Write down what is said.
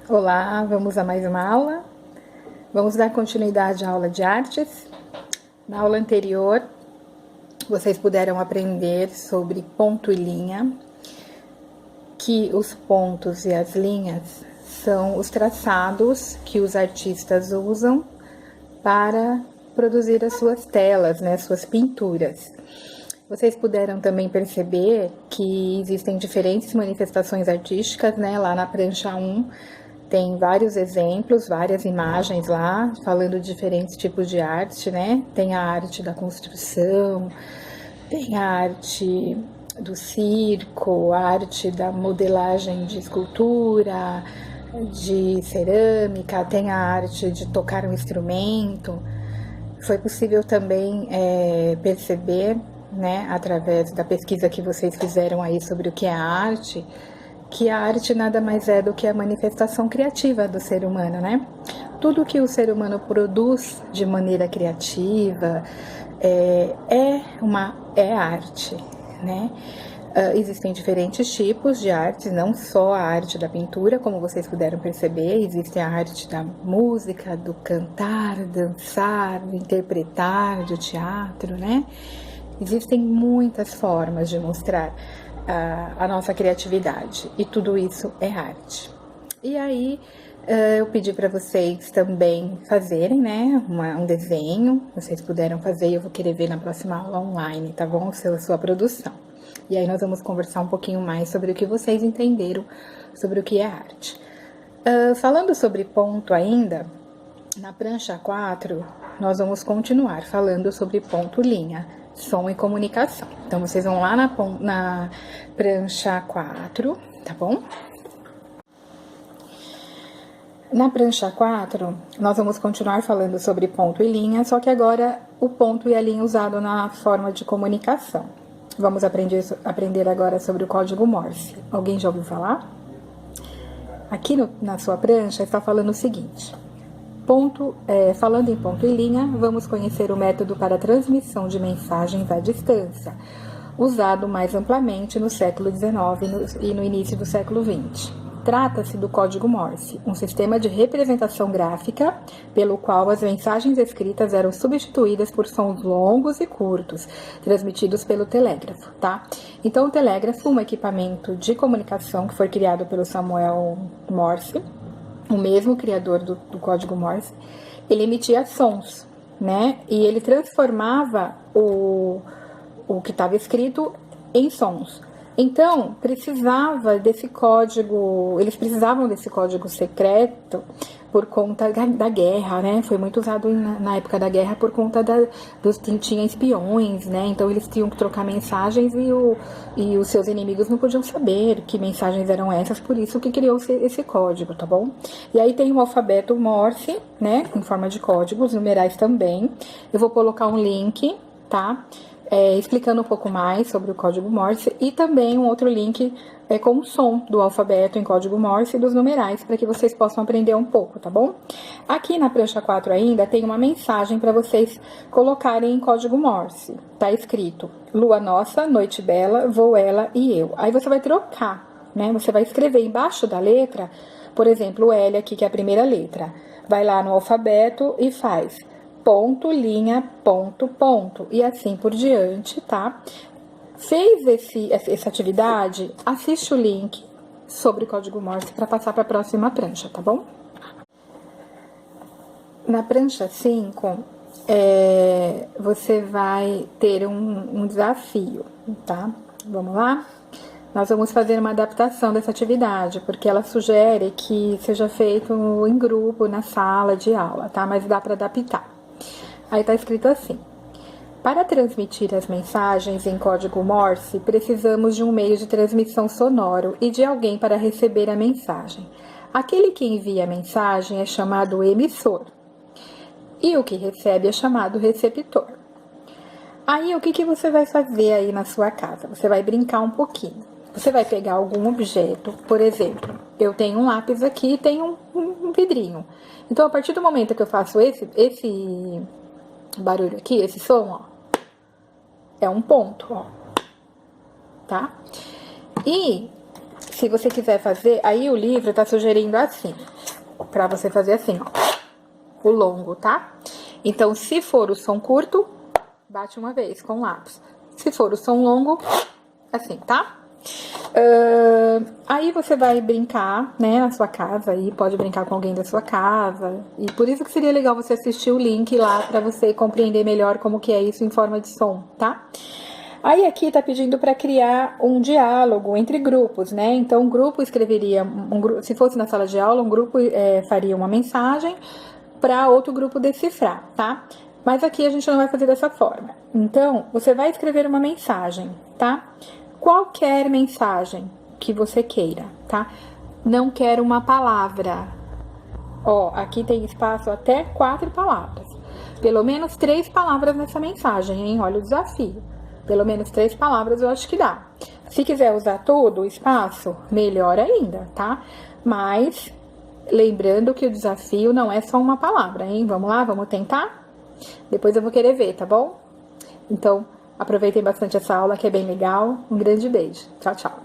Olá, vamos a mais uma aula. Vamos dar continuidade à aula de artes. Na aula anterior, vocês puderam aprender sobre ponto e linha, que os pontos e as linhas são os traçados que os artistas usam para produzir as suas telas, né, suas pinturas. Vocês puderam também perceber que existem diferentes manifestações artísticas, né, lá na prancha 1, tem vários exemplos, várias imagens lá, falando de diferentes tipos de arte, né? Tem a arte da construção, tem a arte do circo, a arte da modelagem de escultura, de cerâmica, tem a arte de tocar um instrumento. Foi possível também perceber, né, através da pesquisa que vocês fizeram aí sobre o que é a arte, que a arte nada mais é do que a manifestação criativa do ser humano, né? Tudo que o ser humano produz de maneira criativa é arte, né? Existem diferentes tipos de artes, não só a arte da pintura, como vocês puderam perceber, existe a arte da música, do cantar, dançar, do interpretar, do teatro, né? Existem muitas formas de mostrar a nossa criatividade, e tudo isso é arte. E aí eu pedi para vocês também fazerem, né, um desenho. Vocês puderam fazer e eu vou querer ver na próxima aula online, tá bom? A sua produção. E aí nós vamos conversar um pouquinho mais sobre o que vocês entenderam sobre o que é arte. Falando sobre ponto ainda, na prancha 4, nós vamos continuar falando sobre ponto linha, som e comunicação. Então, vocês vão lá na prancha 4, tá bom? Na prancha 4, nós vamos continuar falando sobre ponto e linha, só que agora o ponto e a linha usado na forma de comunicação. Vamos aprender agora sobre o código Morse. Alguém já ouviu falar? Aqui na sua prancha está falando o seguinte: falando em ponto e linha, vamos conhecer o método para transmissão de mensagens à distância, usado mais amplamente no século XIX e no início do século XX. Trata-se do código Morse, um sistema de representação gráfica pelo qual as mensagens escritas eram substituídas por sons longos e curtos, transmitidos pelo telégrafo, tá? Então, o telégrafo, um equipamento de comunicação que foi criado pelo Samuel Morse, o mesmo criador do código Morse, ele emitia sons, né? E ele transformava o que estava escrito em sons. Então, eles precisavam desse código secreto por conta da guerra, né? Foi muito usado na época da guerra por conta tinha espiões, né? Então, eles tinham que trocar mensagens e os seus inimigos não podiam saber que mensagens eram essas, por isso que criou-se esse código, tá bom? E aí tem o alfabeto Morse, né? Em forma de códigos, numerais também. Eu vou colocar um link, tá? Explicando um pouco mais sobre o código Morse e também um outro link com o som do alfabeto em código Morse e dos numerais, para que vocês possam aprender um pouco, tá bom? Aqui na prancha 4 ainda tem uma mensagem para vocês colocarem em código Morse. Tá escrito: lua nossa, noite bela, vou ela e eu. Aí você vai trocar, né? Você vai escrever embaixo da letra, por exemplo, o L aqui, que é a primeira letra. Vai lá no alfabeto e faz ponto, linha, ponto, ponto, e assim por diante, tá? Fez essa atividade? Assiste o link sobre o código Morse para passar para a próxima prancha, tá bom? Na prancha 5, você vai ter um desafio, tá? Vamos lá? Nós vamos fazer uma adaptação dessa atividade, porque ela sugere que seja feito em grupo, na sala de aula, tá? Mas dá para adaptar. Aí tá escrito assim: para transmitir as mensagens em código Morse, precisamos de um meio de transmissão sonoro e de alguém para receber a mensagem. Aquele que envia a mensagem é chamado emissor e o que recebe é chamado receptor. Aí o que você vai fazer aí na sua casa? Você vai brincar um pouquinho. Você vai pegar algum objeto, por exemplo, eu tenho um lápis aqui e tenho um vidrinho. Então, a partir do momento que eu faço esse barulho aqui, esse som, ó, é um ponto, ó, tá? E Se você quiser fazer, aí o livro tá sugerindo assim, pra você fazer assim, ó, o longo, tá? Então, se for o som curto, bate uma vez com o lápis. Se for o som longo, assim, tá? Aí você vai brincar, né, na sua casa, aí pode brincar com alguém da sua casa, e por isso que seria legal você assistir o link lá pra você compreender melhor como que é isso em forma de som, tá? Aí aqui tá pedindo para criar um diálogo entre grupos, né? Então um grupo escreveria, se fosse na sala de aula, um grupo faria uma mensagem para outro grupo decifrar, tá? Mas aqui a gente não vai fazer dessa forma. Então, você vai escrever uma mensagem, tá? Qualquer mensagem que você queira, tá? Não quero uma palavra. Ó, aqui tem espaço até 4 palavras. Pelo menos 3 palavras nessa mensagem, hein? Olha o desafio. Pelo menos 3 palavras eu acho que dá. Se quiser usar todo o espaço, melhor ainda, tá? Mas, lembrando que o desafio não é só uma palavra, hein? Vamos lá, vamos tentar? Depois eu vou querer ver, tá bom? Então, aproveitem bastante essa aula que é bem legal. Um grande beijo. Tchau, tchau.